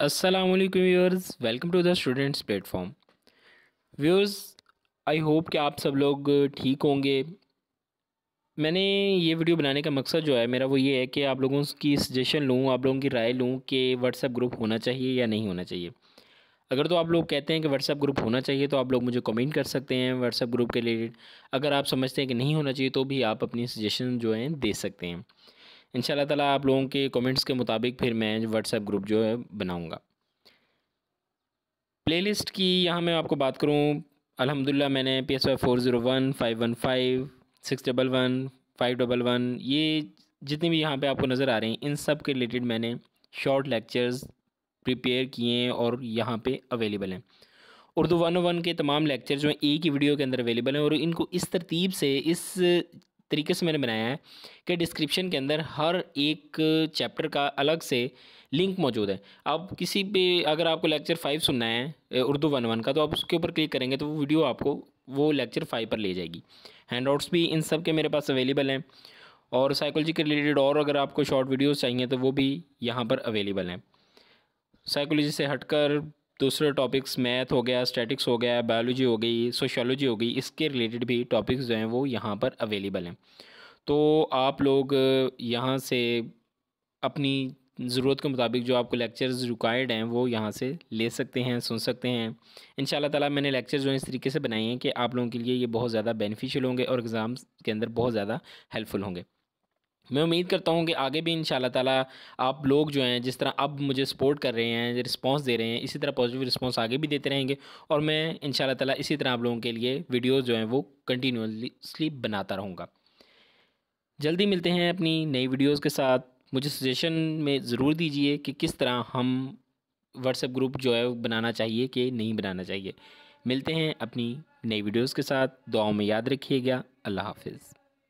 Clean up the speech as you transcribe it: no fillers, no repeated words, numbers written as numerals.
अस्सलामुअलैकुम viewers, welcome to the students platform. Viewers, I hope कि आप सब लोग ठीक होंगे। मैंने ये वीडियो बनाने का मकसद जो है मेरा वो ये है कि आप लोगों की सजेशन लूँ, आप लोगों की राय लूँ कि व्हाट्सएप ग्रुप होना चाहिए या नहीं होना चाहिए। अगर तो आप लोग कहते हैं कि व्हाट्सएप ग्रुप होना चाहिए तो आप लोग मुझे कमेंट कर सकते हैं व्हाट्सएप ग्रुप के रिलेटेड। अगर आप समझते हैं कि नहीं होना चाहिए तो भी आप अपनी सजेशन जो हैं दे सकते हैं। इंशाल्लाह ताला आप लोगों के कमेंट्स के मुताबिक फिर मैं व्हाट्सएप ग्रुप जो है बनाऊँगा। प्लेलिस्ट की यहाँ मैं आपको बात करूँ, अल्हम्दुलिल्लाह मैंने PSY 401, 515, 611, 511 ये जितने भी यहाँ पे आपको नज़र आ रहे हैं इन सब के रिलेटेड मैंने शॉर्ट लेक्चर्स प्रिपेयर किए हैं और यहाँ पे अवेलेबल हैं। उर्दू 101 के तमाम लेक्चर जो हैं एक ही वीडियो के अंदर अवेलेबल हैं और इनको इस तरतीब से इस तरीके से मैंने बनाया है कि डिस्क्रिप्शन के अंदर हर एक चैप्टर का अलग से लिंक मौजूद है। आप किसी पे अगर आपको लेक्चर 5 सुनना है उर्दू 101 का तो आप उसके ऊपर क्लिक करेंगे तो वो वीडियो आपको वो लेक्चर 5 पर ले जाएगी। हैंडआउट्स भी इन सब के मेरे पास अवेलेबल हैं और साइकोलॉजी के रिलेटेड और अगर आपको शॉर्ट वीडियोस चाहिए तो वो भी यहाँ पर अवेलेबल हैं। साइकोलॉजी से हटकर दूसरे टॉपिक्स मैथ हो गया, स्टैटिक्स हो गया, बायोलॉजी हो गई, सोशियोलॉजी हो गई, इसके रिलेटेड भी टॉपिक्स जो हैं वो यहाँ पर अवेलेबल हैं। तो आप लोग यहाँ से अपनी ज़रूरत के मुताबिक जो आपको लेक्चर्स रिक्वायर्ड हैं वो यहाँ से ले सकते हैं, सुन सकते हैं। इंशाल्लाह ताला मैंने लेक्चर्स जो हैं इस तरीके से बनाए हैं कि आप लोगों के लिए ये बहुत ज़्यादा बेनिफिशियल होंगे और एग्ज़ाम्स के अंदर बहुत ज़्यादा हेल्पफुल होंगे। मैं उम्मीद करता हूँ कि आगे भी इंशाल्लाह ताला आप लोग जो हैं जिस तरह अब मुझे सपोर्ट कर रहे हैं, रिस्पांस दे रहे हैं, इसी तरह पॉजिटिव रिस्पांस आगे भी देते रहेंगे और मैं इंशाल्लाह ताला इसी तरह आप लोगों के लिए वीडियोस जो हैं वो कंटिन्यूअसली बनाता रहूँगा। जल्दी मिलते हैं अपनी नई वीडियोस के साथ। मुझे सजेशन में ज़रूर दीजिए कि किस तरह हम व्हाट्सएप ग्रुप जो है बनाना चाहिए कि नहीं बनाना चाहिए। मिलते हैं अपनी नई वीडियोस के साथ। दुआओं में याद रखिएगा। अल्लाह हाफ़िज़।